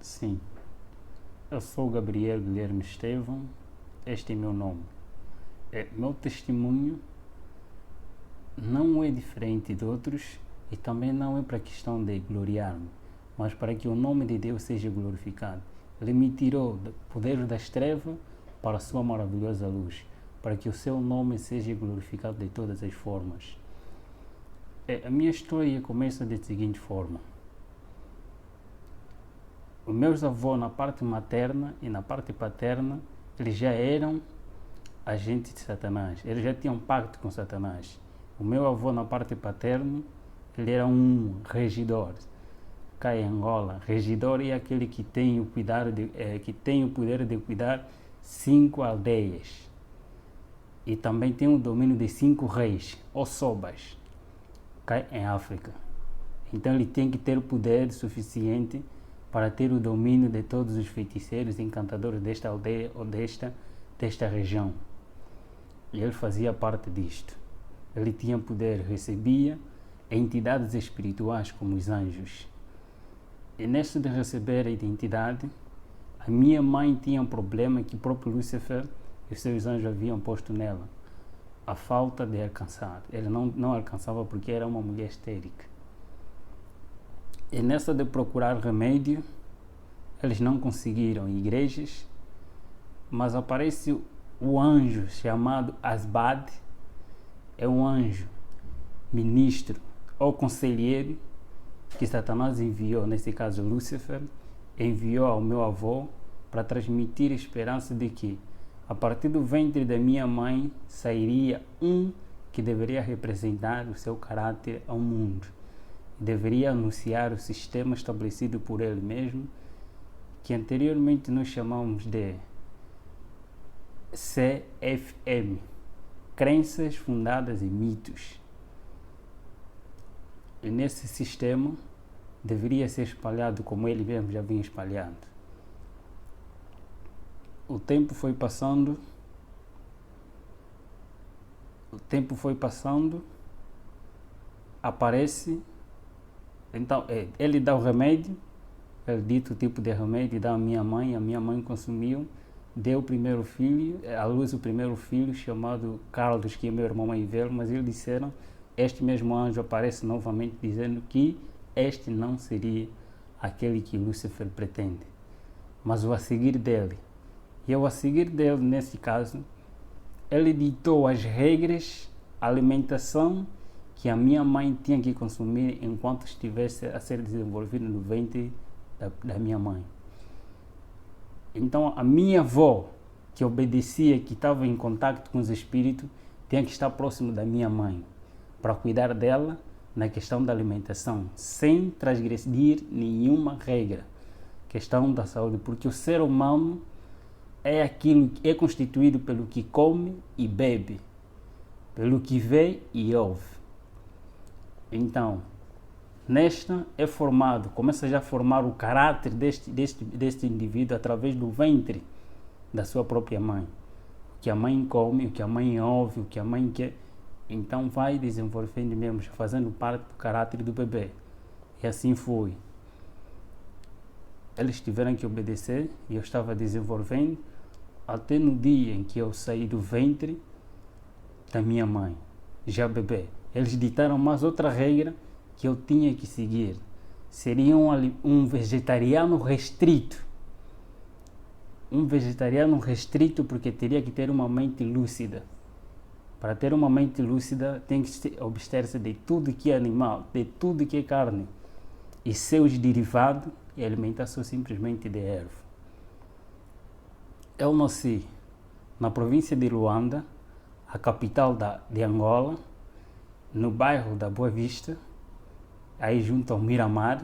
Sim, eu sou Gabriel Guilherme Estevão, este é meu nome. Meu testemunho não é diferente de outros e também não é para a questão de gloriar-me, mas para que o nome de Deus seja glorificado. Ele me tirou do poder das trevas para a sua maravilhosa luz, para que o seu nome seja glorificado de todas as formas. A minha história começa da seguinte forma. Os meus avós, na parte materna e na parte paterna, eles já eram agentes de Satanás. Eles já tinham pacto com Satanás. O meu avô, na parte paterna, ele era um regidor. Cá em Angola, regidor é aquele que tem o, que tem o poder de cuidar 5 aldeias. E também tem o domínio de 5 reis, ou sobas, cá em África. Então ele tem que ter poder suficiente para ter o domínio de todos os feiticeiros e encantadores desta aldeia ou desta região. E ele fazia parte disto. Ele tinha poder, recebia entidades espirituais como os anjos. E neste de receber a identidade, a minha mãe tinha um problema que o próprio Lúcifer e os seus anjos haviam posto nela. A falta de alcançar. Ele não alcançava porque era uma mulher estérica. E nessa de procurar remédio, eles não conseguiram igrejas, mas aparece o anjo chamado Asbad, é um anjo, ministro ou conselheiro que Satanás enviou, nesse caso Lúcifer, enviou ao meu avô para transmitir a esperança de que a partir do ventre da minha mãe sairia um que deveria representar o seu caráter ao mundo. Deveria anunciar o sistema estabelecido por ele mesmo, que anteriormente nós chamamos de CFM, Crenças Fundadas em Mitos. E nesse sistema deveria ser espalhado como ele mesmo já vinha espalhando. O tempo foi passando, aparece. Então, ele dá o remédio, ele dito o tipo de remédio, dá à minha mãe consumiu, deu o primeiro filho, à luz o primeiro filho, chamado Carlos, que é meu irmão mais velho, mas eles disseram, este mesmo anjo aparece novamente dizendo que este não seria aquele que Lúcifer pretende, mas o a seguir dele. E ao a seguir dele, nesse caso, ele ditou as regras, a alimentação, que a minha mãe tinha que consumir enquanto estivesse a ser desenvolvido no ventre da minha mãe. Então, a minha avó, que obedecia, que estava em contato com os espíritos, tinha que estar próximo da minha mãe, para cuidar dela na questão da alimentação, sem transgredir nenhuma regra. Questão da saúde, porque o ser humano é aquilo que é constituído pelo que come e bebe, pelo que vê e ouve. Então, nesta é formado, começa já a formar o caráter deste indivíduo através do ventre da sua própria mãe. O que a mãe come, o que a mãe ouve, o que a mãe quer. Então vai desenvolvendo mesmo, fazendo parte do caráter do bebê. E assim foi. Eles tiveram que obedecer e eu estava desenvolvendo até no dia em que eu saí do ventre da minha mãe, já bebê. Eles ditaram mais outra regra que eu tinha que seguir. Seria um vegetariano restrito. Um vegetariano restrito porque teria que ter uma mente lúcida. Para ter uma mente lúcida tem que abster-se de tudo que é animal, de tudo que é carne. E seus derivados e alimentação simplesmente de erva. Eu nasci na província de Luanda, a capital de Angola, no bairro da Boa Vista, aí junto ao Miramar.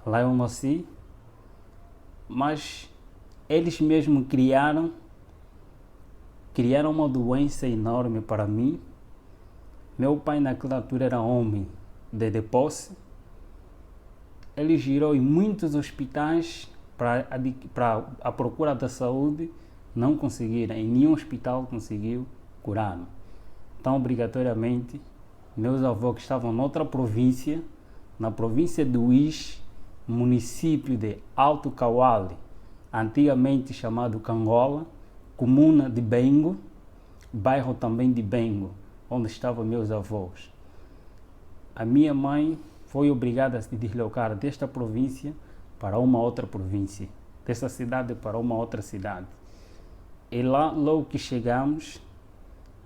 Lá eu nasci, mas eles mesmos criaram uma doença enorme para mim. Meu pai naquela altura era homem de posse. Ele girou em muitos hospitais para a procura da saúde, não conseguiram, em nenhum hospital conseguiu curar-me. Então, obrigatoriamente, meus avós que estavam noutra província, na província do Uís, município de Alto Cauale, antigamente chamado Cangola, comuna de Bengo, bairro também de Bengo, onde estavam meus avós. A minha mãe foi obrigada a se deslocar desta província para uma outra província, dessa cidade para uma outra cidade. E lá, logo que chegamos,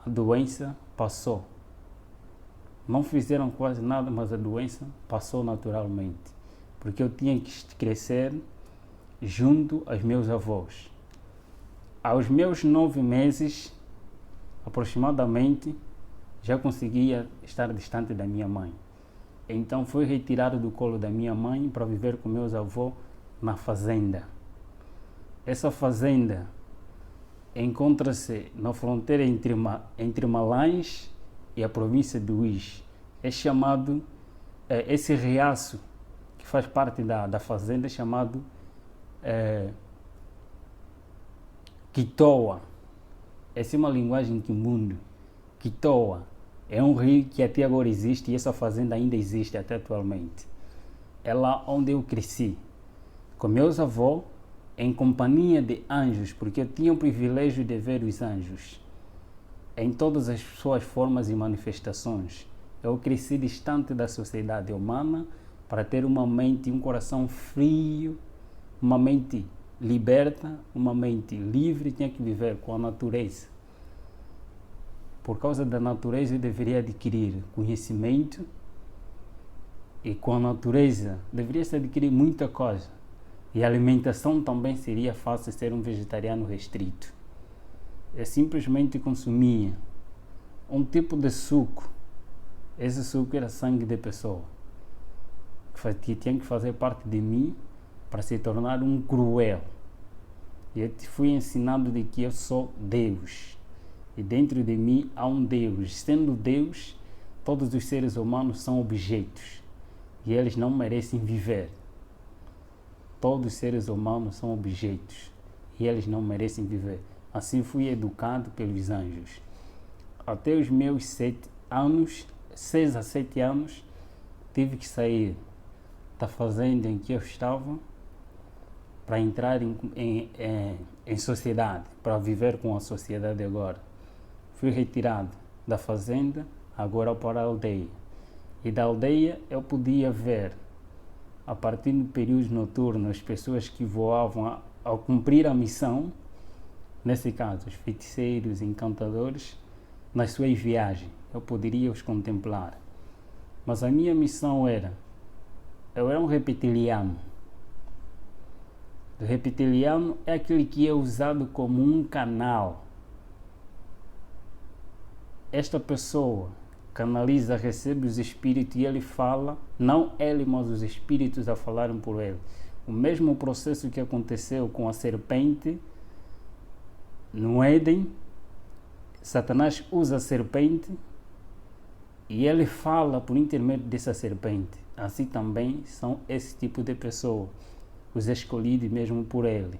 a doença passou. Não fizeram quase nada, mas a doença passou naturalmente, porque eu tinha que crescer junto aos meus avós. Aos meus 9 meses, aproximadamente, já conseguia estar distante da minha mãe. Então fui retirado do colo da minha mãe para viver com meus avós na fazenda. Essa fazenda encontra-se na fronteira entre Malães e a província de Uís. É chamado, esse riacho que faz parte da fazenda é chamado Quitoa. Essa é uma linguagem quimundo. Quitoa é um rio que até agora existe e essa fazenda ainda existe até atualmente. É lá onde eu cresci, com meus avós, em companhia de anjos, porque eu tinha o privilégio de ver os anjos em todas as suas formas e manifestações. Eu cresci distante da sociedade humana para ter uma mente e um coração frio, uma mente liberta, uma mente livre. Tinha que viver com a natureza. Por causa da natureza eu deveria adquirir conhecimento e com a natureza deveria-se adquirir muita coisa. E a alimentação também seria fácil ser um vegetariano restrito. Eu simplesmente consumia um tipo de suco. Esse suco era sangue de pessoa, que tinha que fazer parte de mim para se tornar um cruel. E eu fui ensinado de que eu sou Deus. E dentro de mim há um Deus. Sendo Deus, todos os seres humanos são objetos. E eles não merecem viver. Todos os seres humanos são objetos. E eles não merecem viver. Assim fui educado pelos anjos. Até os meus 6 a 7 anos, tive que sair da fazenda em que eu estava para entrar em sociedade, para viver com a sociedade agora. Fui retirado da fazenda, agora para a aldeia. E da aldeia eu podia ver, a partir do período noturno, as pessoas que voavam ao cumprir a missão, nesse caso, os feiticeiros, encantadores, nas suas viagens. Eu poderia os contemplar. Mas a minha missão eu era um reptiliano. O reptiliano é aquele que é usado como um canal. Esta pessoa canaliza, recebe os espíritos e ele fala, não ele, mas os espíritos a falarem por ele. O mesmo processo que aconteceu com a serpente no Éden, Satanás usa a serpente e ele fala por intermédio dessa serpente. Assim também são esse tipo de pessoa, os escolhidos mesmo por ele.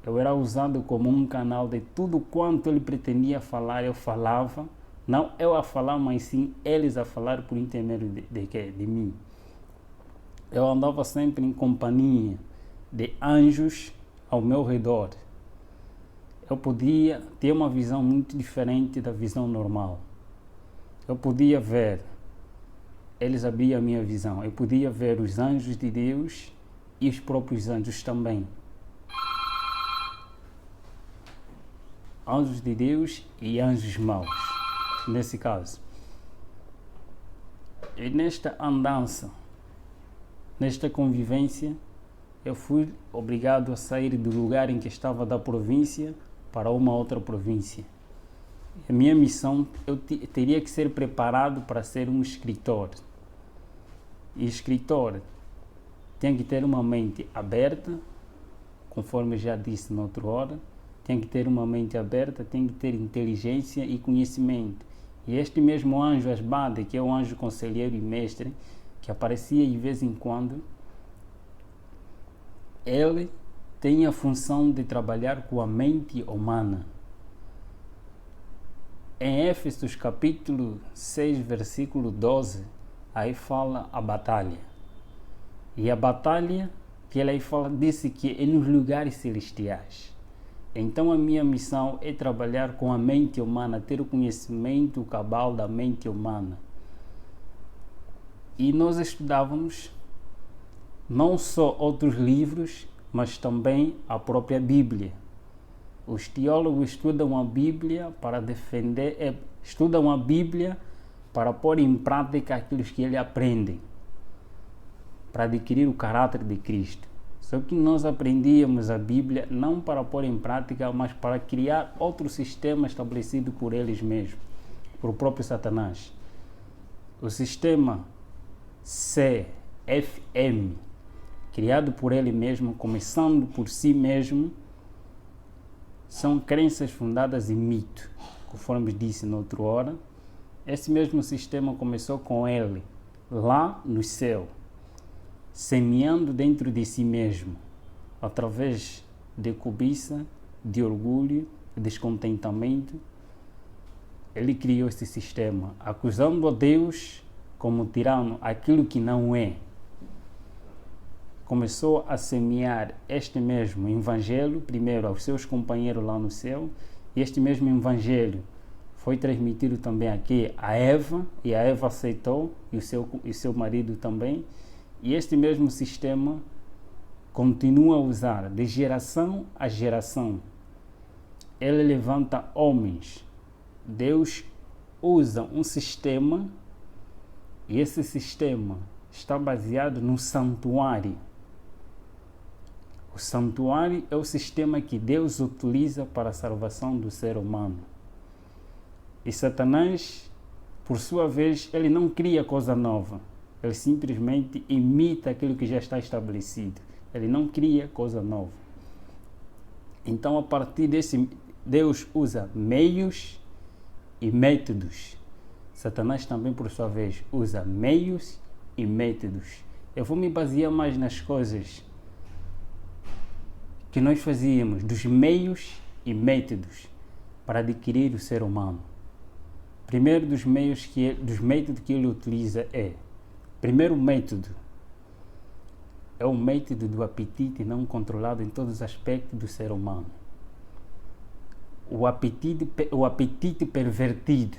Eu era usado como um canal de tudo quanto ele pretendia falar, eu falava. Não eu a falar, mas sim eles a falar por intermédio de mim. Eu andava sempre em companhia de anjos ao meu redor. Eu podia ter uma visão muito diferente da visão normal. Eu podia ver, eles abriam a minha visão. Eu podia ver os anjos de Deus e os próprios anjos também. Anjos de Deus e anjos maus, nesse caso. E nesta andança, nesta convivência, eu fui obrigado a sair do lugar em que estava da província para uma outra província. A minha missão, eu teria que ser preparado para ser um escritor. E escritor tem que ter uma mente aberta, conforme já disse noutra hora, tem que ter uma mente aberta, tem que ter inteligência e conhecimento. E este mesmo anjo Asbade, que é o anjo conselheiro e mestre, que aparecia de vez em quando, ele tem a função de trabalhar com a mente humana. Em Éfesos capítulo 6, versículo 12, aí fala a batalha. E a batalha que ele aí fala, disse que é nos lugares celestiais. Então a minha missão é trabalhar com a mente humana, ter o conhecimento cabal da mente humana. E nós estudávamos não só outros livros, mas também a própria Bíblia. Os teólogos estudam a Bíblia para defender, estudam a Bíblia para pôr em prática aquilo que eles aprendem, para adquirir o caráter de Cristo. Só que nós aprendíamos a Bíblia não para pôr em prática, mas para criar outro sistema estabelecido por eles mesmos, por o próprio Satanás. O sistema CFM, criado por ele mesmo, começando por si mesmo, são crenças fundadas em mito, conforme disse na outra hora. Esse mesmo sistema começou com ele, lá no céu, semeando dentro de si mesmo, através de cobiça, de orgulho, de descontentamento. Ele criou esse sistema, acusando a Deus como tirano, aquilo que não é. Começou a semear este mesmo evangelho, primeiro aos seus companheiros lá no céu, e este mesmo evangelho foi transmitido também aqui a Eva, e a Eva aceitou, e o seu marido também. E este mesmo sistema continua a usar de geração a geração. Ele levanta homens. Deus usa um sistema, e esse sistema está baseado no santuário. O santuário é o sistema que Deus utiliza para a salvação do ser humano. E Satanás, por sua vez, ele não cria coisa nova. Ele simplesmente imita aquilo que já está estabelecido. Ele não cria coisa nova. Então, a partir desse, Deus usa meios e métodos. Satanás também, por sua vez, usa meios e métodos. Eu vou me basear mais nas coisas que nós fazíamos, dos meios e métodos para adquirir o ser humano. Primeiro dos métodos que ele utiliza primeiro método é o método do apetite não controlado em todos os aspectos do ser humano. O apetite pervertido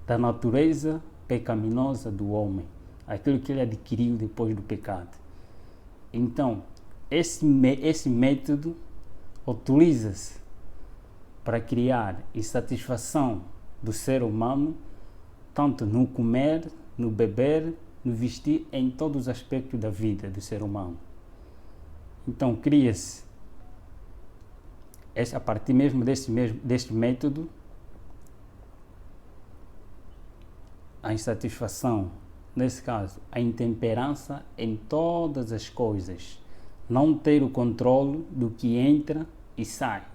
da natureza pecaminosa do homem, aquilo que ele adquiriu depois do pecado. Então, esse método utiliza-se para criar insatisfação do ser humano, tanto no comer, no beber, no vestir, em todos os aspectos da vida do ser humano. Então cria-se, a partir mesmo deste método, a insatisfação, nesse caso, a intemperança em todas as coisas, não ter o controle do que entra e sai.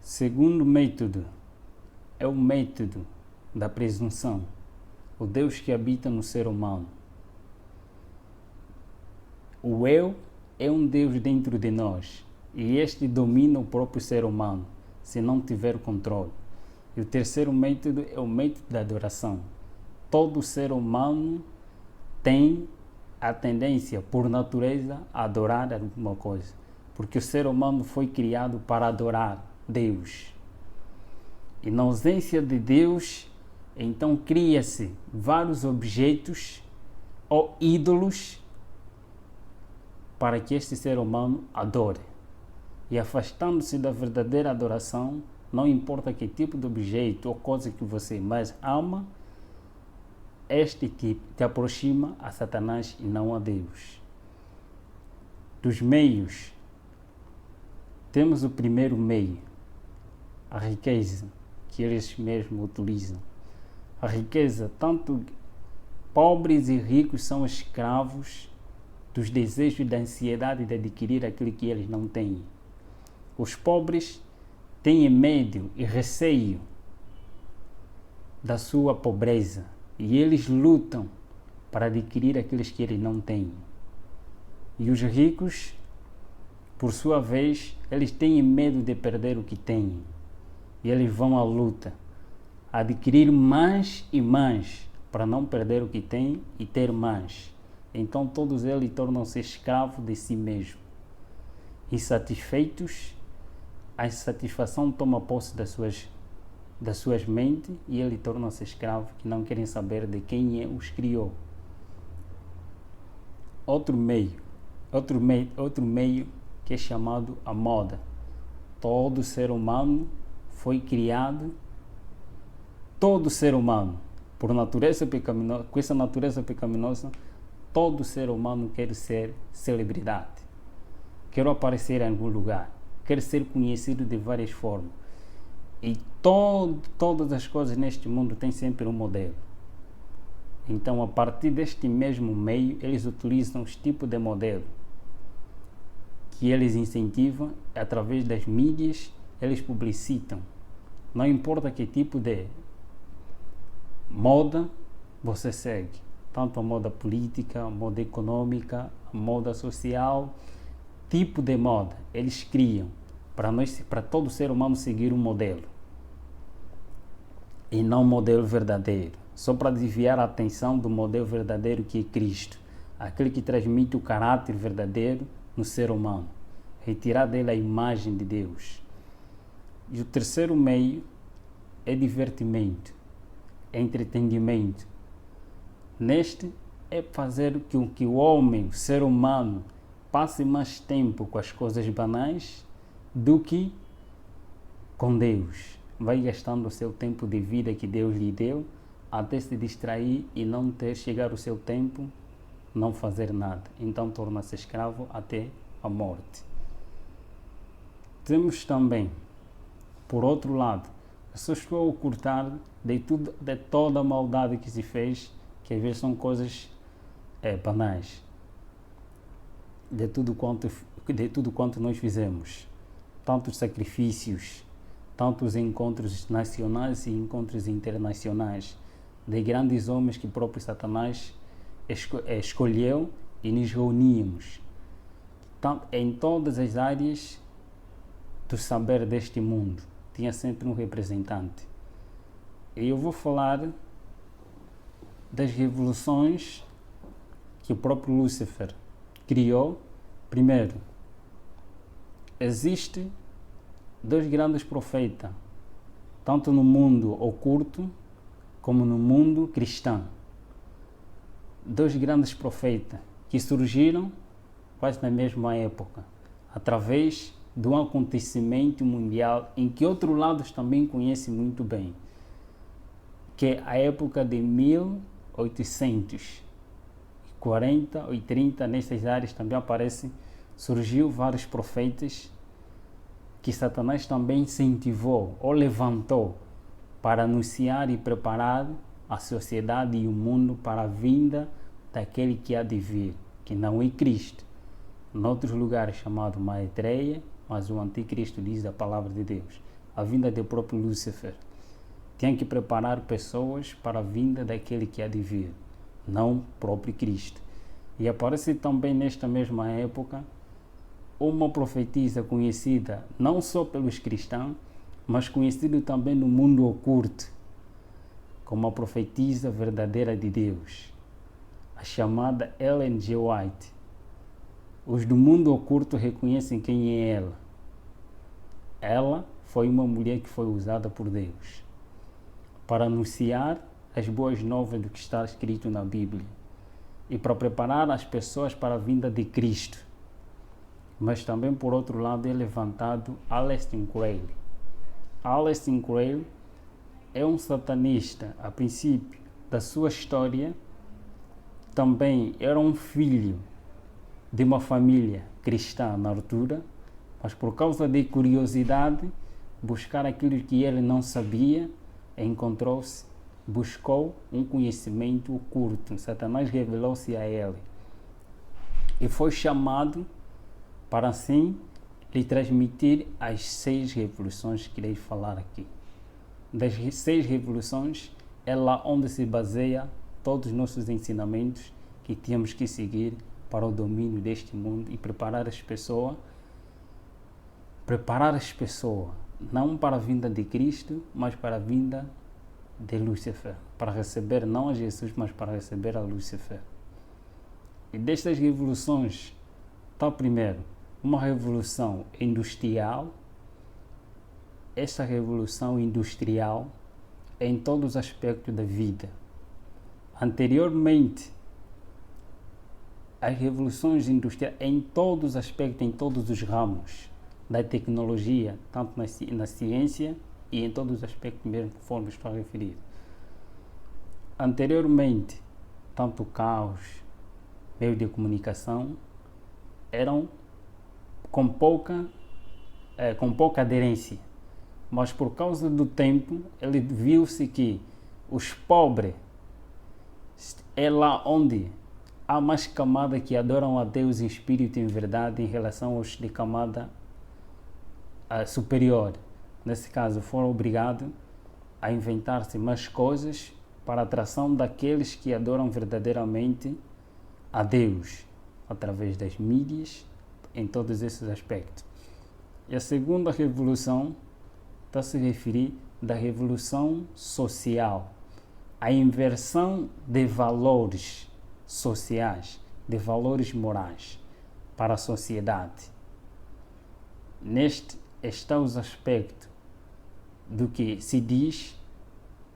Segundo método é o método da presunção, o Deus que habita no ser humano. O eu é um Deus dentro de nós e este domina o próprio ser humano, se não tiver controle. E o terceiro método é o método da adoração. Todo ser humano tem a tendência, por natureza, a adorar alguma coisa, porque o ser humano foi criado para adorar Deus. E na ausência de Deus, então cria-se vários objetos ou ídolos para que este ser humano adore. E afastando-se da verdadeira adoração, não importa que tipo de objeto ou coisa que você mais ama, este tipo te aproxima a Satanás e não a Deus. Dos meios, temos o primeiro meio, a riqueza, que eles mesmos utilizam. A riqueza, tanto pobres e ricos são escravos dos desejos e da ansiedade de adquirir aquilo que eles não têm. Os pobres têm medo e receio da sua pobreza e eles lutam para adquirir aqueles que eles não têm. E os ricos, por sua vez, eles têm medo de perder o que têm e eles vão à luta, adquirir mais e mais para não perder o que têm e ter mais. Então todos eles tornam-se escravos de si mesmos. Insatisfeitos, a insatisfação toma posse das suas mentes e eles tornam-se escravos que não querem saber de quem os criou. Outro meio que é chamado a moda. Todo ser humano foi criado, todo ser humano, por natureza pecaminosa, com essa natureza pecaminosa, todo ser humano quer ser celebridade, quer aparecer em algum lugar, quer ser conhecido de várias formas. E todas as coisas neste mundo têm sempre um modelo. Então, a partir deste mesmo meio, eles utilizam os tipos de modelo que eles incentivam através das mídias, eles publicitam. Não importa que tipo de moda você segue, tanto a moda política, a moda econômica, a moda social, tipo de moda, eles criam para todo ser humano seguir um modelo e não um modelo verdadeiro, só para desviar a atenção do modelo verdadeiro que é Cristo, aquele que transmite o caráter verdadeiro no ser humano, retirar dele a imagem de Deus. E o terceiro meio é divertimento, é entretenimento. Neste é fazer com que o homem, o ser humano, passe mais tempo com as coisas banais do que com Deus. Vai gastando o seu tempo de vida que Deus lhe deu até se distrair e não ter chegar o seu tempo, não fazer nada. Então torna-se escravo até a morte. Temos também, por outro lado, pessoas que vão ocultar de toda a maldade que se fez, que às vezes são coisas banais, de tudo quanto nós fizemos, tantos sacrifícios, tantos encontros nacionais e encontros internacionais, de grandes homens que o próprio Satanás escolheu e nos reuníamos. Em todas as áreas do saber deste mundo, tinha sempre um representante. E eu vou falar das revoluções que o próprio Lúcifer criou. Primeiro, existe dois grandes profetas, tanto no mundo oculto como no mundo cristão. Dois grandes profetas que surgiram quase na mesma época, através de um acontecimento mundial em que outros lados também conhecem muito bem, que é a época de 1840 ou 30, nessas áreas também surgiu vários profetas que Satanás também incentivou ou levantou para anunciar e preparar a sociedade e o mundo para a vinda daquele que há de vir, que não é Cristo. Em outros lugares chamado Maitreya, mas o anticristo diz a palavra de Deus. A vinda do próprio Lúcifer. Tem que preparar pessoas para a vinda daquele que há de vir, não o próprio Cristo. E aparece também nesta mesma época uma profetisa conhecida não só pelos cristãos, mas conhecida também no mundo oculto, como a profetisa verdadeira de Deus, a chamada Ellen G. White. Os do mundo oculto reconhecem quem é ela. Ela foi uma mulher que foi usada por Deus para anunciar as boas novas do que está escrito na Bíblia e para preparar as pessoas para a vinda de Cristo. Mas também, por outro lado, é levantado Aleister Crowley. Aleister Crowley é um satanista. A princípio da sua história, também era um filho de uma família cristã na altura, mas por causa de curiosidade, buscar aquilo que ele não sabia, buscou um conhecimento oculto. Satanás revelou-se a ele e foi chamado para assim lhe transmitir as 6 revoluções que irei falar aqui. Das 6 revoluções é lá onde se baseia todos os nossos ensinamentos que temos que seguir para o domínio deste mundo e preparar as pessoas não para a vinda de Cristo, mas para a vinda de Lúcifer, para receber não a Jesus, mas para receber a Lúcifer. E destas revoluções, está primeiro uma revolução industrial. Esta revolução industrial é em todos os aspectos da vida. Anteriormente, as revoluções industriais em todos os aspectos, em todos os ramos da tecnologia, tanto na ciência e em todos os aspectos mesmo, conforme estou a referir. Anteriormente, tanto carros, meios de comunicação, eram com pouca aderência. Mas por causa do tempo, ele viu-se que os pobres é lá onde há mais camada que adoram a Deus em espírito e em verdade em relação aos de camada superior. Nesse caso, foram obrigados a inventar-se mais coisas para a atração daqueles que adoram verdadeiramente a Deus, através das mídias, em todos esses aspectos. E a segunda revolução está a se referir da revolução social, a inversão de valores sociais, de valores morais para a sociedade. Neste estão os aspectos do que se diz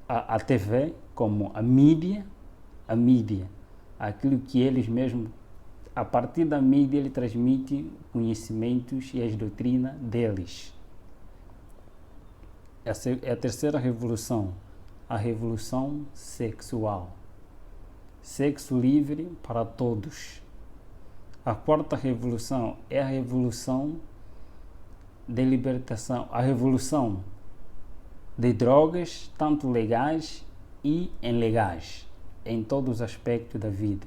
a TV como a mídia, aquilo que eles mesmos, a partir da mídia, ele transmite conhecimentos e as doutrinas deles. Essa é a terceira revolução, a revolução sexual. Sexo livre para todos. A quarta revolução é a revolução de libertação, a revolução de drogas, tanto legais e ilegais, em todos os aspectos da vida.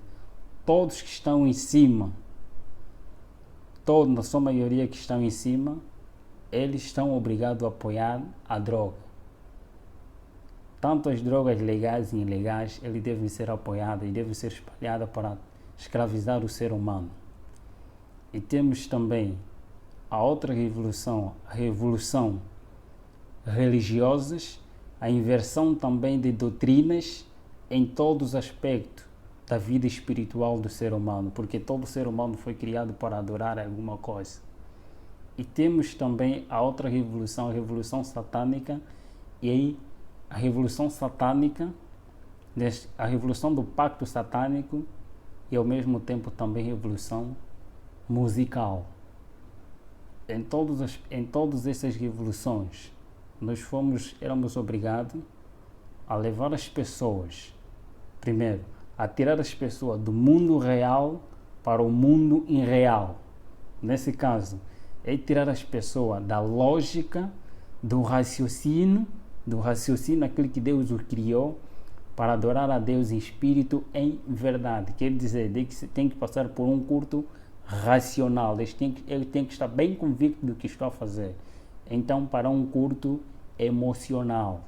Todos que estão em cima, na sua maioria que estão em cima, eles estão obrigados a apoiar a droga. Tanto as drogas legais e ilegais, eles devem ser apoiadas e devem ser espalhadas para escravizar o ser humano. E temos também a outra revolução, a revolução religiosas, a inversão também de doutrinas em todos os aspectos da vida espiritual do ser humano, porque todo ser humano foi criado para adorar alguma coisa. E temos também a outra revolução, a revolução satânica, e aí a revolução satânica, a revolução do pacto satânico e ao mesmo tempo também revolução musical. Em todas essas revoluções, nós éramos obrigados a levar as pessoas, primeiro, a tirar as pessoas do mundo real para o mundo irreal. Nesse caso, é tirar as pessoas da lógica, do raciocínio, aquele que Deus o criou, para adorar a Deus em espírito, em verdade. Quer dizer, que tem que passar por um culto racional. Ele tem que estar bem convicto do que está a fazer. Então, para um culto emocional.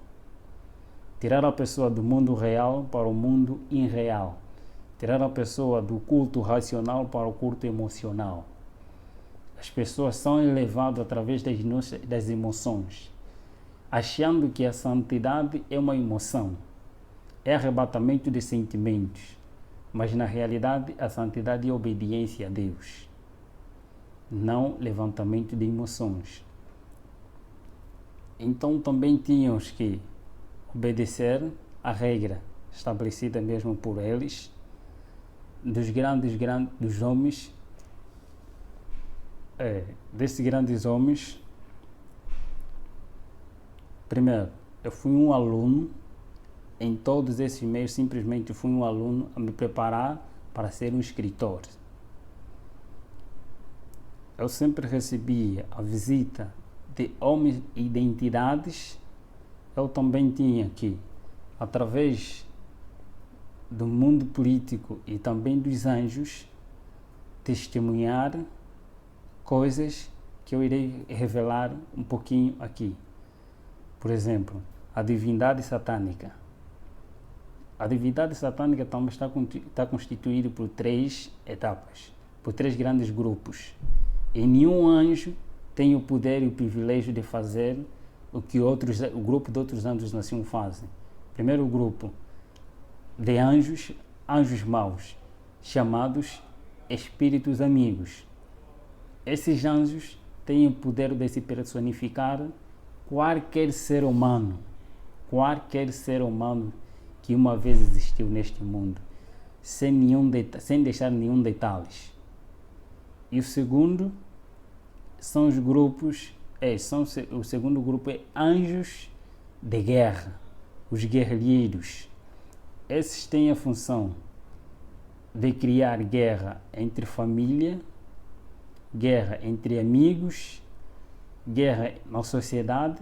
Tirar a pessoa do mundo real para o mundo irreal. Tirar a pessoa do culto racional para o culto emocional. As pessoas são elevadas através das emoções, achando que a santidade é uma emoção, é arrebatamento de sentimentos, mas na realidade a santidade é obediência a Deus, não levantamento de emoções. Então também tínhamos que obedecer a regra estabelecida mesmo por eles, dos homens, desses grandes homens. Primeiro, eu fui um aluno em todos esses meios, simplesmente fui um aluno a me preparar para ser um escritor. Eu sempre recebia a visita de homens e de entidades. Eu também tinha que, através do mundo político e também dos anjos, testemunhar coisas que eu irei revelar um pouquinho aqui. Por exemplo, a divindade satânica. A divindade satânica também está constituída por 3 etapas, por 3 grandes grupos. E nenhum anjo tem o poder e o privilégio de fazer o que o grupo de outros anjos nasciam fazem. Primeiro grupo de anjos maus, chamados espíritos amigos. Esses anjos têm o poder de se personificar qualquer ser humano que uma vez existiu neste mundo, sem deixar nenhum detalhe. E o segundo são os grupos, o segundo grupo é anjos de guerra, os guerrilheiros. Esses têm a função de criar guerra entre família, guerra entre amigos, guerra na sociedade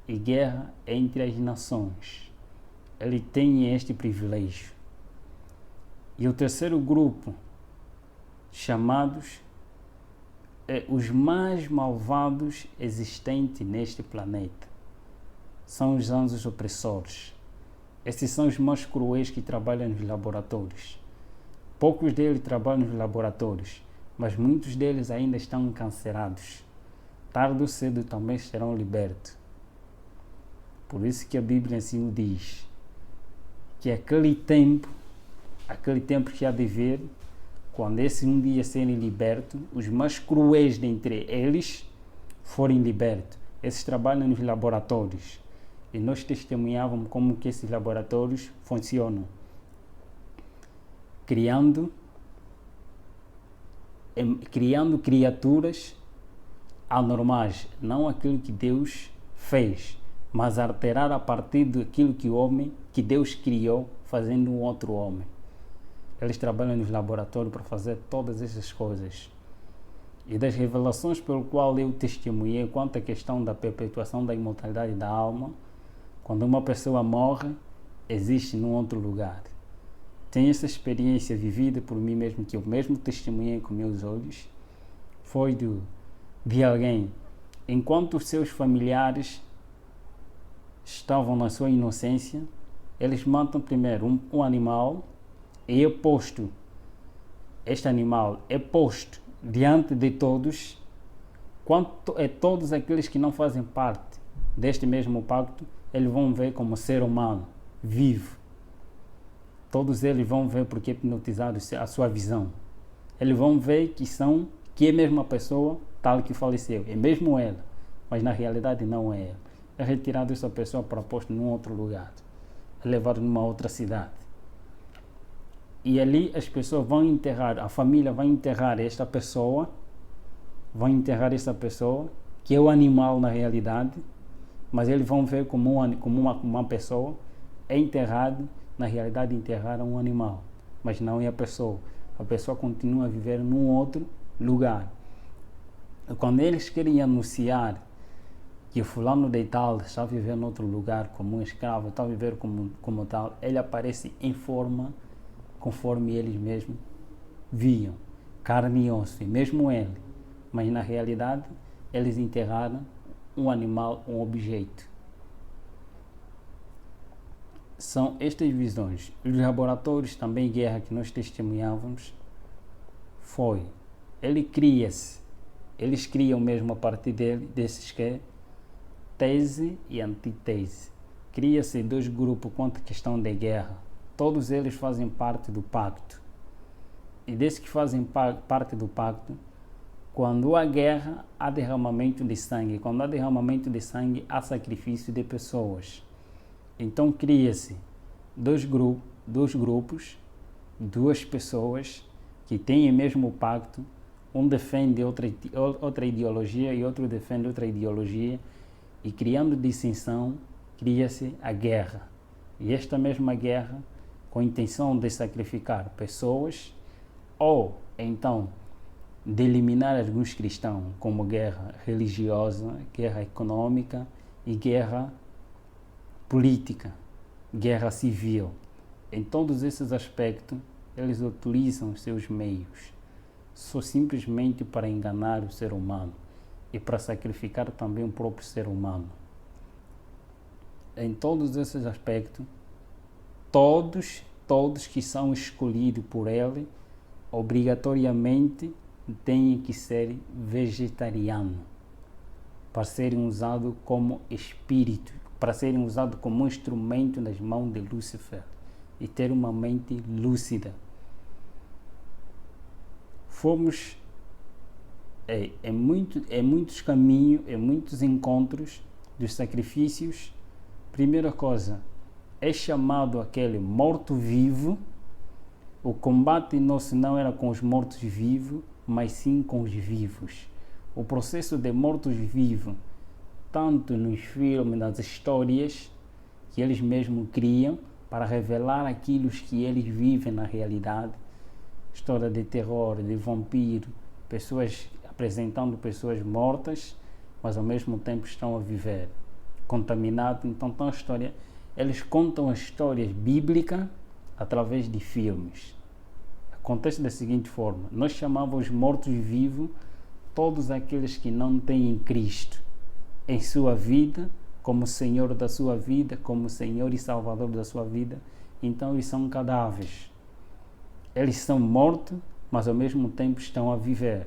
e guerra entre as nações. Ele tem este privilégio. E o terceiro grupo, chamados os mais malvados existentes neste planeta, são os anjos opressores. Esses são os mais cruéis que trabalham nos laboratórios. Poucos deles trabalham nos laboratórios, mas muitos deles ainda estão encarcerados. Tarde ou cedo também serão libertos. Por isso que a Bíblia assim o diz, que aquele tempo que há de vir, quando esse um dia serem libertos, os mais cruéis dentre eles forem libertos. Esses trabalham nos laboratórios. E nós testemunhávamos como que esses laboratórios funcionam. Criando criaturas anormais, não aquilo que Deus fez, mas alterar a partir daquilo que Deus criou, fazendo um outro homem. Eles trabalham nos laboratórios para fazer todas essas coisas. E das revelações pelo qual eu testemunhei quanto à questão da perpetuação da imortalidade da alma, quando uma pessoa morre, existe num outro lugar. Tenho essa experiência vivida por mim mesmo, que eu mesmo testemunhei com meus olhos, foi de alguém, enquanto os seus familiares estavam na sua inocência, eles matam primeiro um animal e este animal é posto diante de todos, quanto é todos aqueles que não fazem parte deste mesmo pacto, eles vão ver como ser humano, vivo. Todos eles vão ver porque é hipnotizado a sua visão. Eles vão ver que é mesmo a pessoa tal que faleceu, é mesmo ela, mas na realidade não é ela. É retirado essa pessoa para posto num outro lugar, é levado numa outra cidade. E ali as pessoas vão enterrar, a família vai enterrar esta pessoa, que é o animal na realidade, mas eles vão ver como uma pessoa é enterrado, na realidade enterraram um animal, mas não é a pessoa. A pessoa continua a viver num outro lugar. E quando eles querem anunciar que o fulano de tal está a viver em outro lugar como um escravo, está a viver como tal, ele aparece em forma conforme eles mesmos viam, carne e osso, e mesmo ele. Mas na realidade, eles enterraram um animal, um objeto. São estas visões. Os laboratórios também, guerra que nós testemunhávamos, eles criam mesmo a partir desses que é tese e antítese. Cria-se dois grupos quanto à questão da guerra. Todos eles fazem parte do pacto. E desde que fazem parte do pacto, quando há guerra, há derramamento de sangue. Quando há derramamento de sangue, há sacrifício de pessoas. Então cria-se dois grupos, duas pessoas que têm o mesmo pacto. Um defende outra ideologia e outro defende outra ideologia. E criando dissensão, cria-se a guerra. E esta mesma guerra, com a intenção de sacrificar pessoas, ou então de eliminar alguns cristãos, como guerra religiosa, guerra econômica e guerra política, guerra civil. Em todos esses aspectos, eles utilizam os seus meios, só simplesmente para enganar o ser humano e para sacrificar também o próprio ser humano. Em todos esses aspectos, todos que são escolhidos por ele, obrigatoriamente têm que ser vegetarianos, para serem usados como espírito, para serem usados como um instrumento nas mãos de Lúcifer e ter uma mente lúcida. fomos muitos caminhos, muitos encontros dos sacrifícios. Primeira coisa, é chamado aquele morto-vivo. O combate nosso não era com os mortos-vivos, mas sim com os vivos. O processo de mortos-vivos, tanto nos filmes, nas histórias que eles mesmos criam para revelar aquilo que eles vivem na realidade. História de terror, de vampiro, pessoas apresentando pessoas mortas, mas ao mesmo tempo estão a viver, contaminados. Então, eles contam as histórias bíblicas através de filmes. Acontece da seguinte forma: nós chamávamos mortos-vivos todos aqueles que não têm Cristo em sua vida, como Senhor da sua vida, como Senhor e Salvador da sua vida. Então eles são cadáveres. Eles são mortos, mas ao mesmo tempo estão a viver.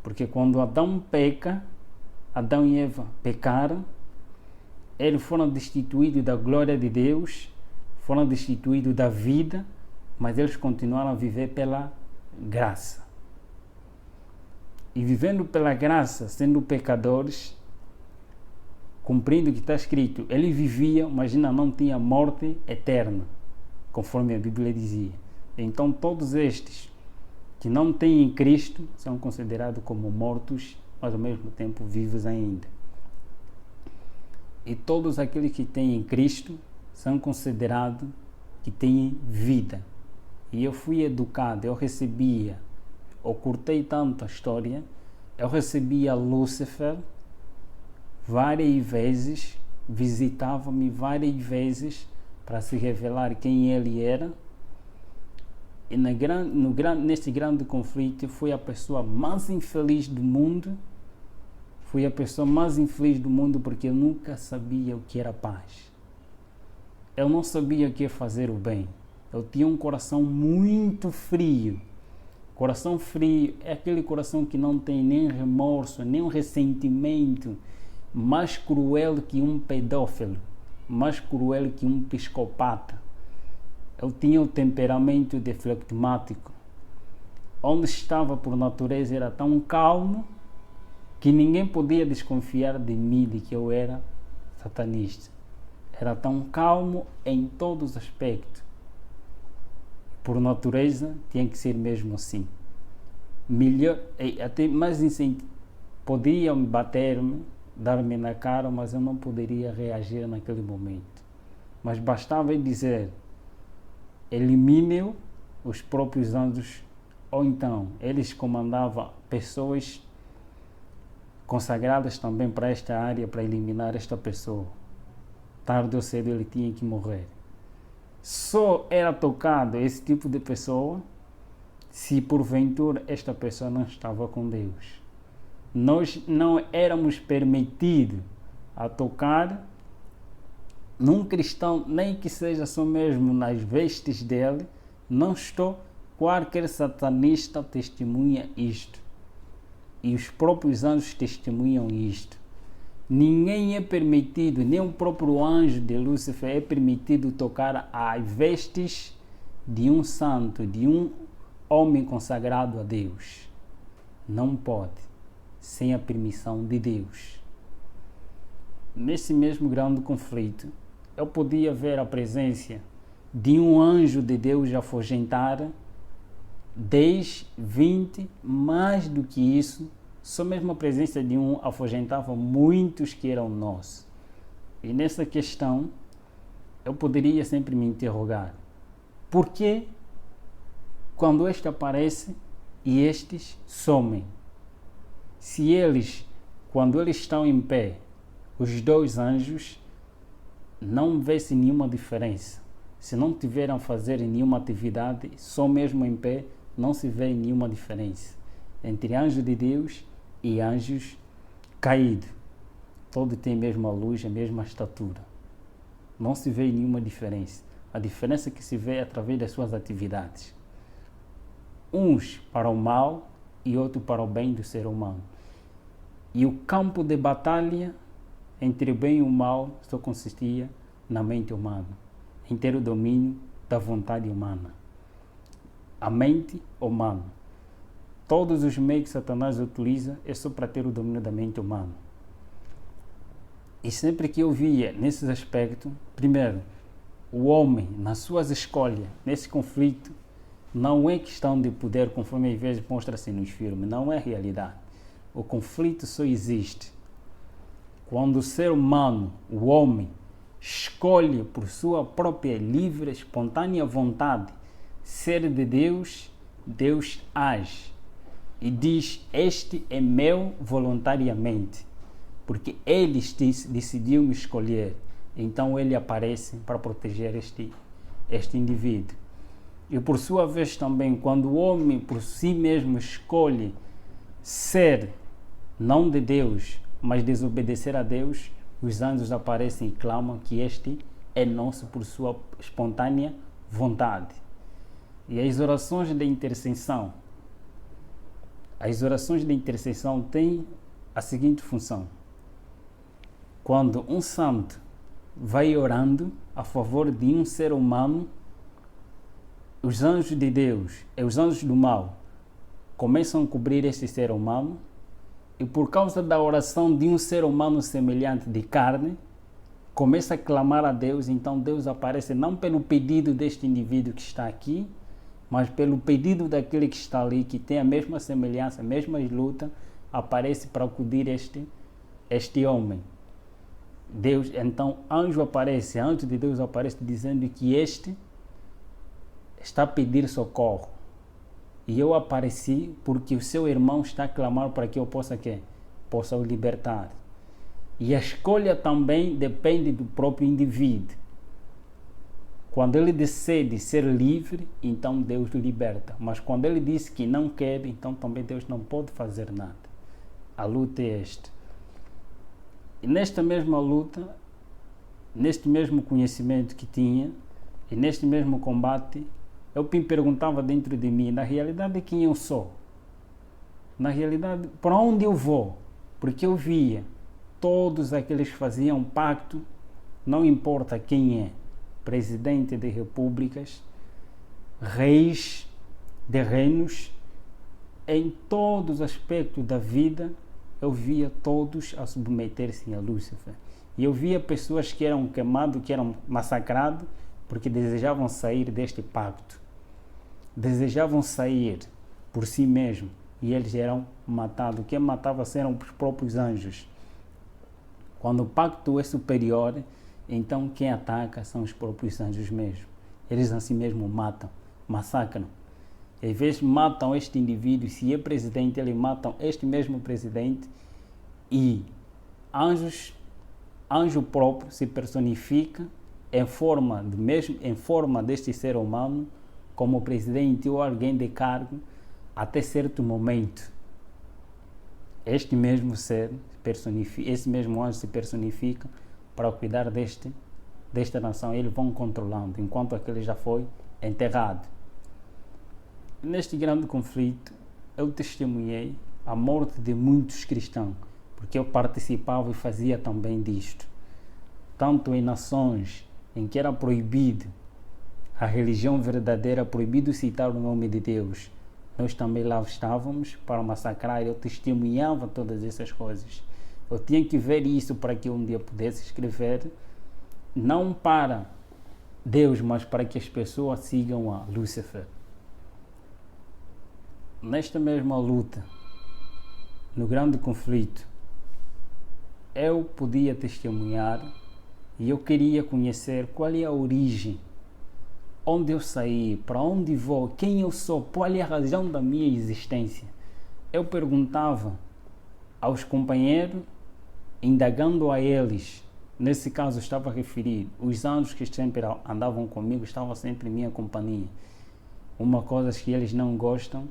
Porque quando Adão peca, Adão e Eva pecaram, eles foram destituídos da glória de Deus, foram destituídos da vida, mas eles continuaram a viver pela graça. E vivendo pela graça, sendo pecadores, cumprindo o que está escrito, ele vivia, mas ainda não tinha morte eterna, conforme a Bíblia dizia. Então todos estes que não têm Cristo são considerados como mortos, mas ao mesmo tempo vivos ainda. E todos aqueles que têm Cristo são considerados que têm vida. E eu fui educado, eu curtei tanto a história, eu recebia Lúcifer várias vezes, visitava-me várias vezes para se revelar quem ele era. E neste grande conflito, fui a pessoa mais infeliz do mundo. Fui a pessoa mais infeliz do mundo porque eu nunca sabia o que era paz. Eu não sabia o que é fazer o bem. Eu tinha um coração muito frio. Coração frio é aquele coração que não tem nem remorso, nem um ressentimento, mais cruel que um pedófilo, mais cruel que um psicopata. Eu tinha o temperamento de flegmático. Onde estava por natureza era tão calmo que ninguém podia desconfiar de mim, de que eu era satanista. Era tão calmo em todos os aspectos. Por natureza, tinha que ser mesmo assim. Melhor, até mais podiam bater-me, dar-me na cara, mas eu não poderia reagir naquele momento. Mas bastava dizer: elimine os próprios anjos, ou então eles comandavam pessoas consagradas também para esta área, para eliminar esta pessoa. Tarde ou cedo ele tinha que morrer. Só era tocado esse tipo de pessoa se porventura esta pessoa não estava com Deus. Nós não éramos permitidos a tocar num cristão, nem que seja só mesmo nas vestes dele. Não estou, qualquer satanista testemunha isto. E os próprios anjos testemunham isto. Ninguém é permitido, nem o próprio anjo de Lúcifer é permitido tocar as vestes de um santo, de um homem consagrado a Deus. Não pode, sem a permissão de Deus. Nesse mesmo grande conflito, eu podia ver a presença de um anjo de Deus afugentar 10, 20, mais do que isso. Só mesmo a presença de um afugentava muitos que eram nossos. E nessa questão, eu poderia sempre me interrogar: por que quando este aparece e estes somem? Se eles, quando eles estão em pé, os dois anjos, não vê-se nenhuma diferença. Se não tiveram a fazer nenhuma atividade, só mesmo em pé, não se vê nenhuma diferença entre anjos de Deus e anjos caídos. Todos têm a mesma luz, a mesma estatura. Não se vê nenhuma diferença. A diferença que se vê é através das suas atividades. Uns para o mal e outros para o bem do ser humano. E o campo de batalha entre o bem e o mal só consistia na mente humana, em ter o domínio da vontade humana. A mente humana. Todos os meios que Satanás utiliza é só para ter o domínio da mente humana. E sempre que eu via nesses aspectos, primeiro, o homem, nas suas escolhas, nesse conflito, não é questão de poder, conforme às vezes mostra-se nos filmes, não é realidade. O conflito só existe quando o ser humano, o homem, escolhe por sua própria livre, espontânea vontade ser de Deus, Deus age e diz: este é meu voluntariamente, porque ele decidiu me escolher. Então ele aparece para proteger este indivíduo. E por sua vez também, quando o homem por si mesmo escolhe ser não de Deus, mas desobedecer a Deus, os anjos aparecem e clamam que este é nosso por sua espontânea vontade. E as orações de intercessão têm a seguinte função: quando um santo vai orando a favor de um ser humano, os anjos de Deus e os anjos do mal começam a cobrir este ser humano, e por causa da oração de um ser humano semelhante de carne, começa a clamar a Deus. Então Deus aparece não pelo pedido deste indivíduo que está aqui, mas pelo pedido daquele que está ali, que tem a mesma semelhança, a mesma luta, aparece para acudir este homem. Deus, então, anjo de Deus aparece dizendo que este está a pedir socorro. E eu apareci porque o seu irmão está a clamar para que eu possa o libertar. E a escolha também depende do próprio indivíduo. Quando ele decide ser livre, então Deus o liberta. Mas quando ele diz que não quer, então também Deus não pode fazer nada. A luta é esta. E nesta mesma luta, neste mesmo conhecimento que tinha, e neste mesmo combate, eu me perguntava dentro de mim, na realidade, quem eu sou? Na realidade, para onde eu vou? Porque eu via todos aqueles que faziam pacto, não importa quem é, presidente de repúblicas, reis de reinos, em todos os aspectos da vida, eu via todos a submeter-se a Lúcifer. E eu via pessoas que eram queimadas, que eram massacradas, porque desejavam sair deste pacto. Desejavam sair por si mesmos, e eles eram matados. Quem matava eram os próprios anjos. Quando o pacto é superior, então quem ataca são os próprios anjos mesmo. Eles assim mesmo matam, massacram. Às vezes matam este indivíduo, se é presidente, eles matam este mesmo presidente, e anjo próprio se personifica em forma deste ser humano, como presidente ou alguém de cargo, até certo momento. Este mesmo ser esse mesmo anjo se personifica para cuidar desta nação. Eles vão controlando, enquanto aquele já foi enterrado. Neste grande conflito, eu testemunhei a morte de muitos cristãos, porque eu participava e fazia também disto. Tanto em nações em que era proibido a religião verdadeira, proibido citar o nome de Deus, nós também lá estávamos para massacrar. Eu testemunhava todas essas coisas. Eu tinha que ver isso para que um dia pudesse escrever, não para Deus, mas para que as pessoas sigam a Lúcifer. Nesta mesma luta, no grande conflito, eu podia testemunhar e eu queria conhecer qual é a origem, onde eu saí, para onde vou, quem eu sou, qual é a razão da minha existência. Eu perguntava aos companheiros, indagando a eles. Nesse caso estava a referir os anjos que sempre andavam comigo, estavam sempre em minha companhia. Uma coisa que eles não gostam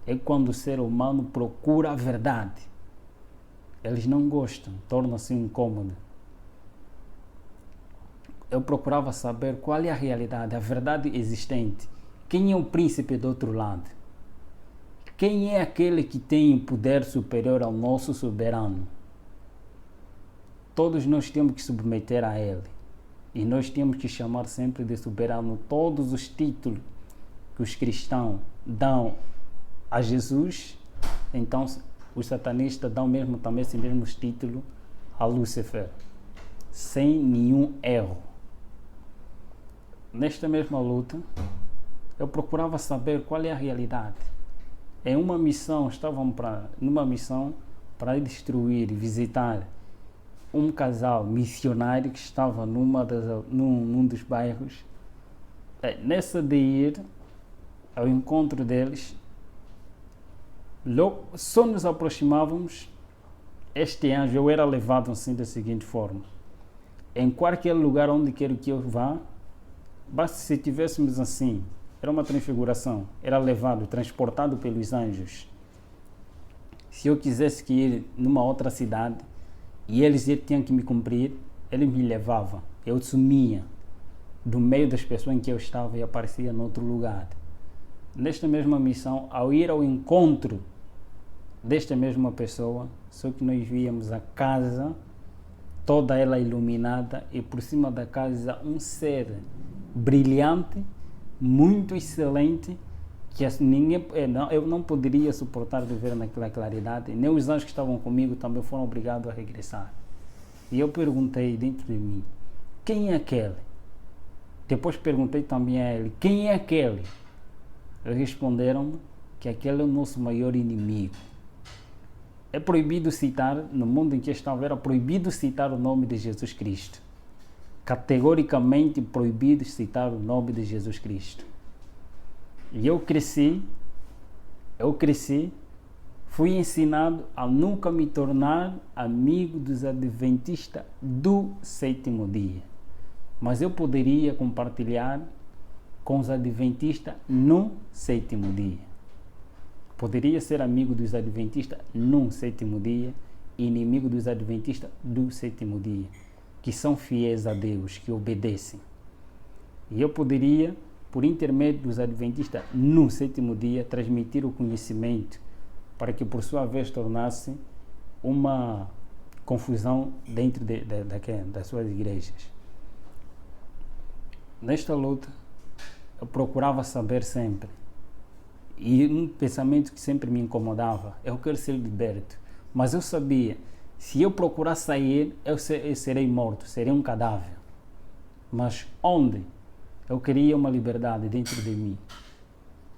é quando o ser humano procura a verdade. Eles não gostam, torna-se incômodo. Eu procurava saber qual é a realidade, a verdade existente. Quem é o príncipe do outro lado? Quem é aquele que tem poder superior ao nosso soberano? Todos nós temos que submeter a ele. E nós temos que chamar sempre de soberano todos os títulos que os cristãos dão a Jesus, Então os satanistas dão mesmo também esse mesmo título a Lúcifer, sem nenhum erro. Nesta mesma luta, eu procurava saber qual é a realidade. Em uma missão, numa missão para destruir, visitar um casal missionário que estava num dos bairros. Nessa de ir ao encontro deles, logo, só nos aproximávamos, este anjo, eu era levado assim da seguinte forma: em qualquer lugar onde quero que eu vá, basta se tivéssemos assim, era uma transfiguração, era levado, transportado pelos anjos. Se eu quisesse que ir numa outra cidade e eles tinham que me cumprir, eles me levavam, eu sumia do meio das pessoas em que eu estava e aparecia em outro lugar. Nesta mesma missão, ao ir ao encontro desta mesma pessoa, só que nós víamos a casa toda ela iluminada e por cima da casa um ser brilhante, muito excelente, que eu não poderia suportar de ver naquela claridade. Nem os anjos que estavam comigo também foram obrigados a regressar. E eu perguntei dentro de mim: quem é aquele? Depois perguntei também a ele: quem é aquele? Eles responderam que aquele é o nosso maior inimigo. É proibido citar, no mundo em que eu estava, era proibido citar o nome de Jesus Cristo. Categoricamente proibido citar o nome de Jesus Cristo. E eu cresci, fui ensinado a nunca me tornar amigo dos adventistas do sétimo dia. Mas eu poderia compartilhar com os adventistas no sétimo dia. Poderia ser amigo dos adventistas no sétimo dia e inimigo dos adventistas do sétimo dia, que são fiéis a Deus, que obedecem. E eu poderia, por intermédio dos adventistas no sétimo dia, transmitir o conhecimento para que, por sua vez, tornasse uma confusão dentro das suas igrejas. Nesta luta, eu procurava saber sempre. E um pensamento que sempre me incomodava: eu quero ser liberto. Mas eu sabia, se eu procurar sair, eu serei morto, serei um cadáver. Mas onde? Eu queria uma liberdade dentro de mim.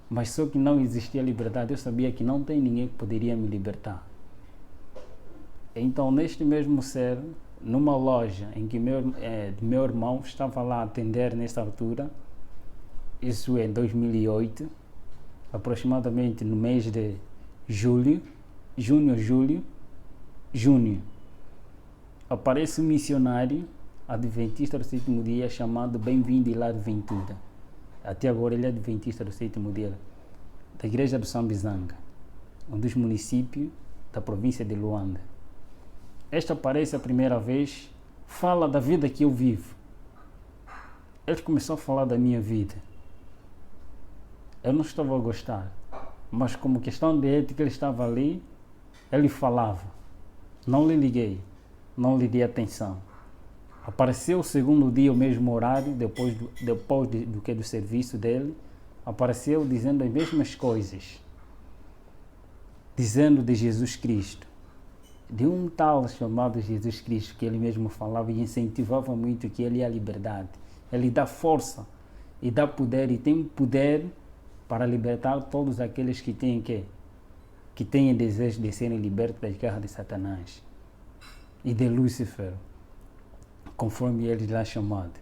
Mas só que não existia liberdade, eu sabia que não tem ninguém que poderia me libertar. Então, neste mesmo ser, numa loja em que meu irmão estava lá a atender nessa altura, isso em 2008, aproximadamente no mês de junho, aparece um missionário adventista do sétimo dia chamado Bem-vindo Hilário Ventura. Até agora ele é adventista do sétimo dia da igreja do São Bizanga, um dos municípios da província de Luanda. Este aparece a primeira vez, fala da vida que eu vivo. Ele começou a falar da minha vida. Eu não estava a gostar, mas como questão de ética ele estava ali, ele falava. Não lhe liguei, não lhe dei atenção. Apareceu o segundo dia, o mesmo horário, depois do serviço dele, apareceu dizendo as mesmas coisas, dizendo de Jesus Cristo, de um tal chamado Jesus Cristo, que ele mesmo falava e incentivava muito, que ele é a liberdade. Ele dá força e dá poder, e tem poder para libertar todos aqueles que têm desejo de serem libertos das garras de Satanás e de Lúcifer, conforme ele lá chamado.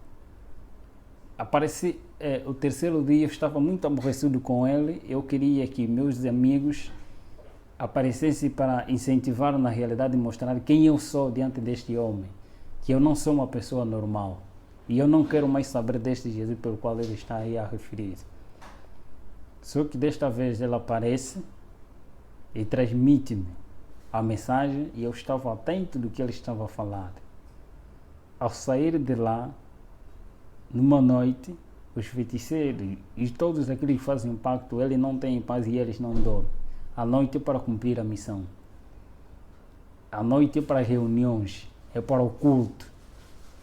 Apareci, o terceiro dia eu estava muito aborrecido com ele, eu queria que meus amigos aparecessem para incentivar na realidade e mostrar quem eu sou diante deste homem, que eu não sou uma pessoa normal e eu não quero mais saber deste Jesus pelo qual ele está aí a referir. Só que desta vez ele aparece e transmite-me a mensagem e eu estava atento do que ele estava a falar. Ao sair de lá, numa noite, os feiticeiros e todos aqueles que fazem pacto, eles não têm paz e eles não dormem. A noite é para cumprir a missão. A noite é para reuniões, é para o culto,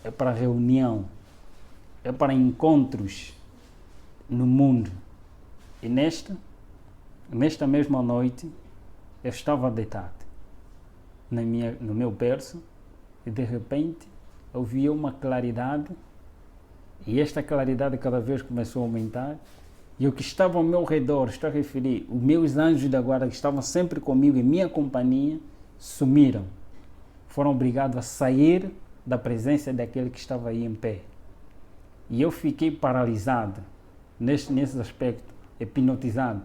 é para reunião, é para encontros no mundo. E nesta mesma noite, Eu estava deitado no meu berço e de repente eu via uma claridade e esta claridade cada vez começou a aumentar e o que estava ao meu redor, estou a referir, os meus anjos da guarda que estavam sempre comigo em minha companhia, sumiram. Foram obrigados a sair da presença daquele que estava aí em pé. E eu fiquei paralisado nesse aspecto, hipnotizado.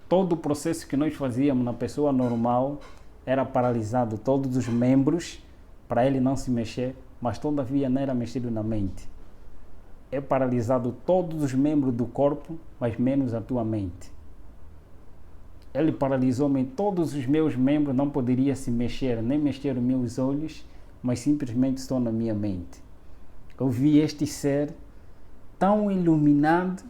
Todo o processo que nós fazíamos na pessoa normal era paralisado, todos os membros, para ele não se mexer, mas todavia não era mexido na mente. É paralisado todos os membros do corpo, mas menos a tua mente. Ele paralisou-me, todos os meus membros não poderia se mexer, nem mexer os meus olhos, mas simplesmente estou na minha mente. Eu vi este ser tão iluminado,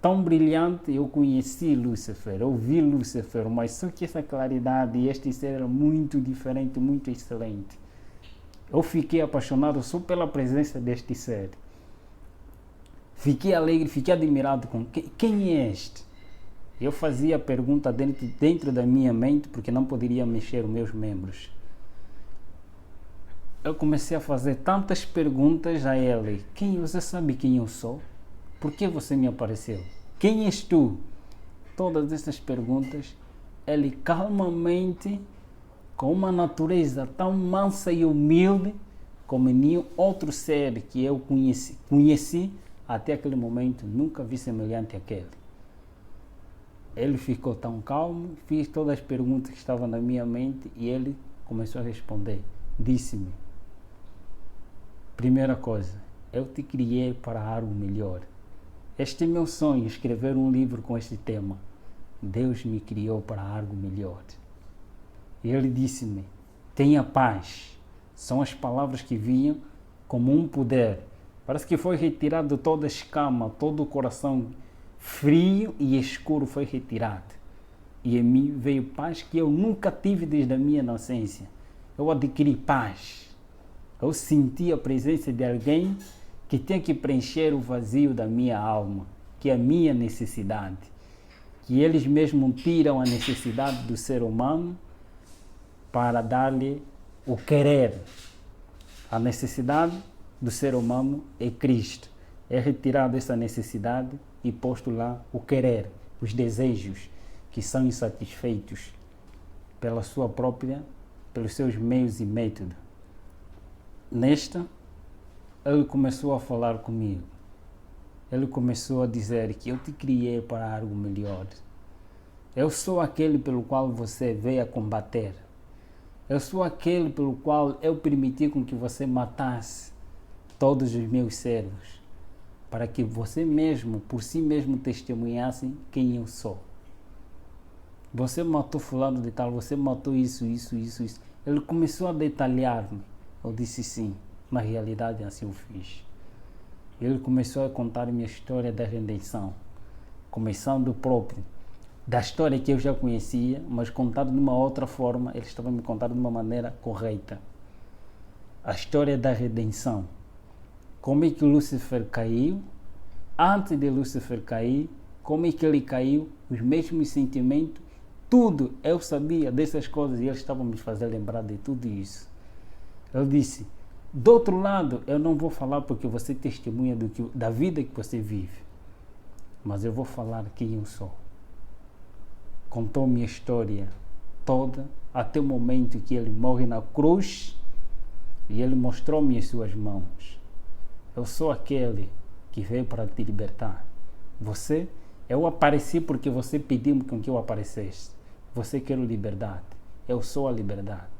tão brilhante, eu conheci Lúcifer, eu vi Lúcifer, mas só que essa claridade e este ser era muito diferente, muito excelente. Eu fiquei apaixonado só pela presença deste ser. Fiquei alegre, fiquei admirado com quem é este? Eu fazia a pergunta dentro da minha mente, porque não poderia mexer os meus membros. Eu comecei a fazer tantas perguntas a ele. Você sabe quem eu sou? Por que você me apareceu? Quem és tu? Todas essas perguntas, ele calmamente, com uma natureza tão mansa e humilde, como nenhum outro ser que eu conheci até aquele momento, nunca vi semelhante àquele. Ele ficou tão calmo, fiz todas as perguntas que estavam na minha mente e ele começou a responder. Disse-me, primeira coisa, eu te criei para algo melhor. Este é meu sonho, escrever um livro com este tema. Deus me criou para algo melhor. E ele disse-me, tenha paz. São as palavras que vinham como um poder. Parece que foi retirado toda a escama, todo o coração frio e escuro foi retirado. E em mim veio paz que eu nunca tive desde a minha inocência. Eu adquiri paz. Eu senti a presença de alguém que tem que preencher o vazio da minha alma, que é a minha necessidade. Que eles mesmos tiram a necessidade do ser humano para dar-lhe o querer. A necessidade do ser humano é Cristo. É retirado essa necessidade e posto lá o querer, os desejos que são insatisfeitos pelos seus meios e métodos. Nesta, ele começou a falar comigo. Ele começou a dizer que eu te criei para algo melhor. Eu sou aquele pelo qual você veio a combater. Eu sou aquele pelo qual eu permiti com que você matasse todos os meus servos, para que você mesmo, por si mesmo, testemunhasse quem eu sou. Você matou fulano de tal, você matou isso. Ele começou a detalhar-me. Eu disse sim, na realidade assim eu fiz. Ele começou a contar minha história da redenção, começando da história que eu já conhecia, mas contado de uma outra forma, ele estava me contando de uma maneira correta. A história da redenção. Como é que Lúcifer caiu? Antes de Lúcifer cair, como é que ele caiu? Os mesmos sentimentos, tudo. Eu sabia dessas coisas e ele estava me fazendo lembrar de tudo isso. Ele disse, do outro lado, eu não vou falar porque você testemunha da vida que você vive, mas eu vou falar quem eu sou. Contou minha história toda, até o momento que ele morre na cruz e ele mostrou-me as suas mãos. Eu sou aquele que veio para te libertar. Eu apareci porque você pediu com que eu aparecesse. Você quer liberdade, eu sou a liberdade.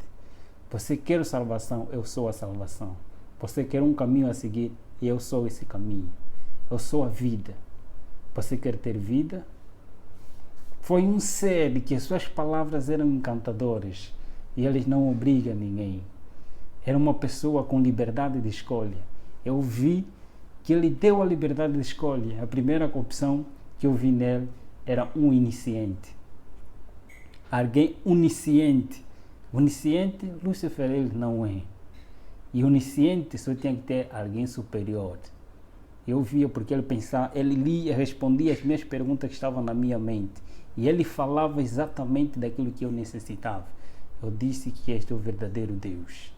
Você quer salvação, eu sou a salvação. Você quer um caminho a seguir, eu sou esse caminho. Eu sou a vida. Você quer ter vida? Foi um ser que as suas palavras eram encantadoras e eles não obrigam ninguém. Era uma pessoa com liberdade de escolha. Eu vi que ele deu a liberdade de escolha. A primeira opção que eu vi nele era um iniciante. Alguém onisciente. Onisciente, Lúcifer ele não é. E onisciente só tem que ter alguém superior. Eu via porque ele pensava, ele lia, respondia as minhas perguntas que estavam na minha mente. E ele falava exatamente daquilo que eu necessitava. Eu disse que este é o verdadeiro Deus,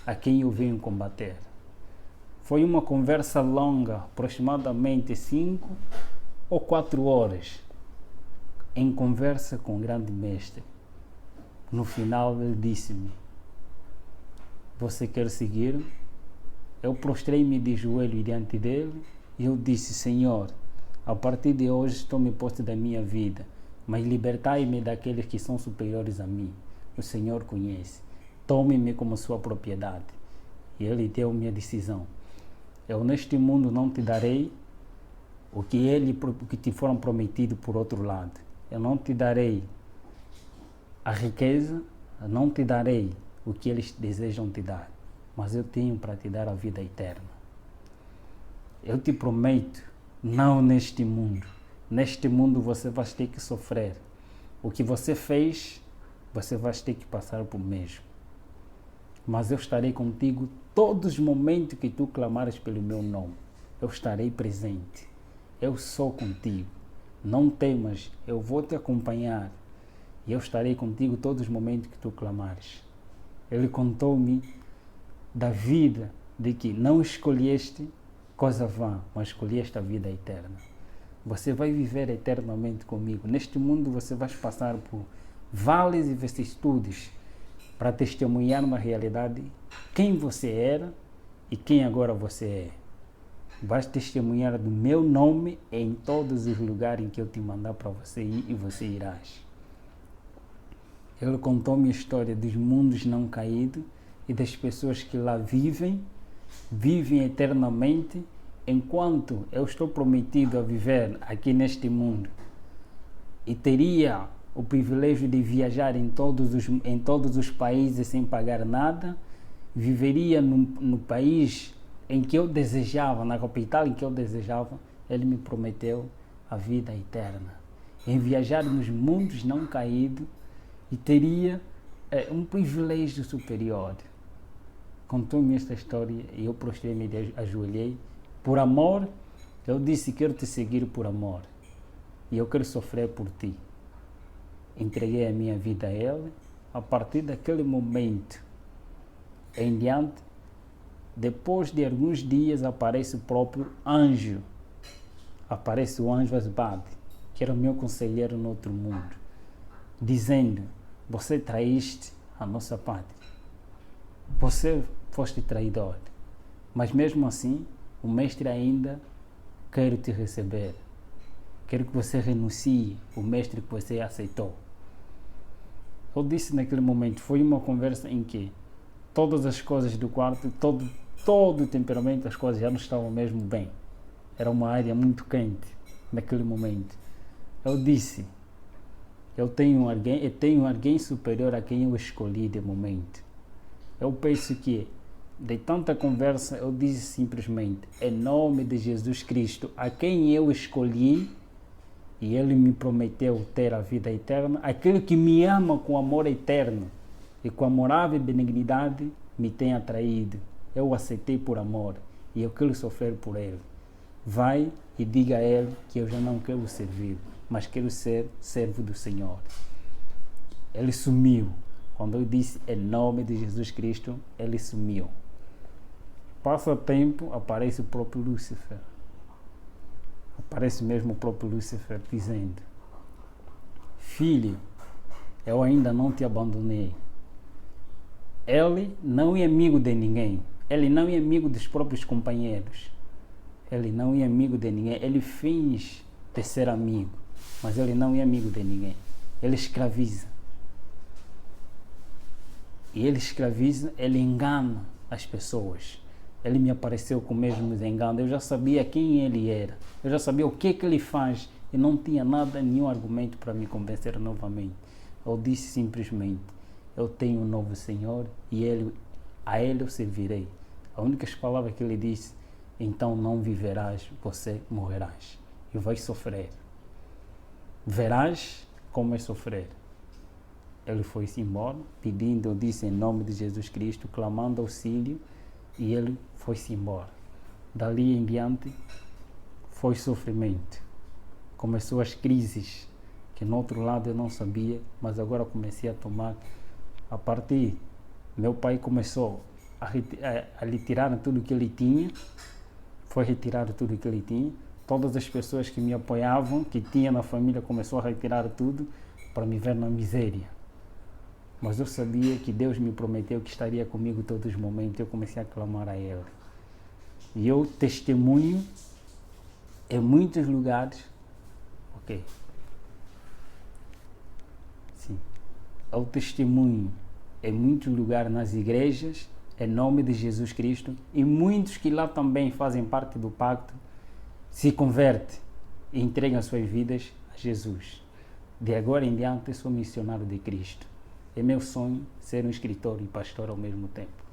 a quem eu venho combater. Foi uma conversa longa, aproximadamente 5 ou 4 horas, em conversa com o grande mestre. No final ele disse-me: você quer seguir? Eu prostrei-me de joelho diante dele e eu disse: Senhor, a partir de hoje estou-me posto da minha vida, mas libertai-me daqueles que são superiores a mim. O Senhor conhece. Tome-me como sua propriedade. E ele deu-me a decisão. Eu neste mundo não te darei o que te foram prometido por outro lado. Eu não te darei a riqueza, eu não te darei o que eles desejam te dar, mas eu tenho para te dar a vida eterna. Eu te prometo, não neste mundo. Neste mundo você vai ter que sofrer. O que você fez, você vai ter que passar por mesmo. Mas eu estarei contigo todos os momentos que tu clamares pelo meu nome. Eu estarei presente. Eu sou contigo. Não temas, eu vou te acompanhar. E eu estarei contigo todos os momentos que tu clamares. Ele contou-me da vida de que não escolheste coisa vã, mas escolheste a vida eterna. Você vai viver eternamente comigo. Neste mundo você vai passar por vales e vicissitudes para testemunhar uma realidade quem você era e quem agora você é. Vais testemunhar do meu nome em todos os lugares em que eu te mandar para você ir e você irás. Ele contou-me a história dos mundos não caídos e das pessoas que lá vivem eternamente, enquanto eu estou prometido a viver aqui neste mundo e teria o privilégio de viajar em todos os países sem pagar nada, viveria no país em que eu desejava, na capital em que eu desejava. Ele me prometeu a vida eterna, em viajar nos mundos não caídos, e teria um privilégio superior. Contou-me esta história e eu prostrei-me e ajoelhei. Por amor, eu disse: quero te seguir por amor e eu quero sofrer por ti. Entreguei a minha vida a ele. A partir daquele momento em diante, depois de alguns dias, aparece o próprio anjo. Aparece o anjo Asbad, que era o meu conselheiro no outro mundo, dizendo: você traíste a nossa pátria. Você foste traidor. Mas mesmo assim, o mestre ainda quer te receber. Quero que você renuncie o mestre que você aceitou. Eu disse naquele momento, foi uma conversa em que todas as coisas do quarto, todo o temperamento, as coisas já não estavam mesmo bem. Era uma área muito quente naquele momento. Eu disse: eu tenho alguém superior a quem eu escolhi de momento. Eu penso que, de tanta conversa, eu disse simplesmente: em nome de Jesus Cristo, a quem eu escolhi, e ele me prometeu ter a vida eterna, aquele que me ama com amor eterno e com amorável benignidade me tem atraído. Eu o aceitei por amor e eu quero sofrer por ele. Vai e diga a ele que eu já não quero servir, mas quero ser servo do Senhor. Ele sumiu. Quando eu disse em nome de Jesus Cristo, ele sumiu. Passa tempo, aparece o próprio Lúcifer. Aparece mesmo o próprio Lúcifer dizendo: filho, eu ainda não te abandonei. Ele não é amigo de ninguém. Ele não é amigo dos próprios companheiros. Ele não é amigo de ninguém. Ele finge de ser amigo, mas ele não é amigo de ninguém. Ele escraviza. E ele escraviza, ele engana as pessoas. Ele me apareceu com o mesmo engano. Eu já sabia quem ele era. Eu já sabia o que ele faz. E não tinha nenhum argumento para me convencer novamente. Eu disse simplesmente: eu tenho um novo Senhor e a ele eu servirei. A única palavra que ele disse: então não viverás, você morrerás. E vais sofrer. Verás como é sofrer. Ele foi-se embora, pedindo, eu disse em nome de Jesus Cristo, clamando auxílio, e ele foi-se embora. Dali em diante, foi sofrimento. Começou as crises, que que no outro lado eu não sabia, mas agora comecei a tomar. A partir, meu pai começou a retirar tudo que ele tinha, foi retirar tudo que ele tinha. Todas as pessoas que me apoiavam, que tinha na família, começou a retirar tudo para me ver na miséria. Mas eu sabia que Deus me prometeu que estaria comigo todos os momentos. Eu comecei a clamar a Ele. E eu testemunho em muitos lugares. Ok. Sim. Eu testemunho em muitos lugares nas igrejas, em nome de Jesus Cristo. E muitos que lá também fazem parte do pacto se convertem e entregam suas vidas a Jesus. De agora em diante, eu sou missionário de Cristo. É meu sonho ser um escritor e pastor ao mesmo tempo.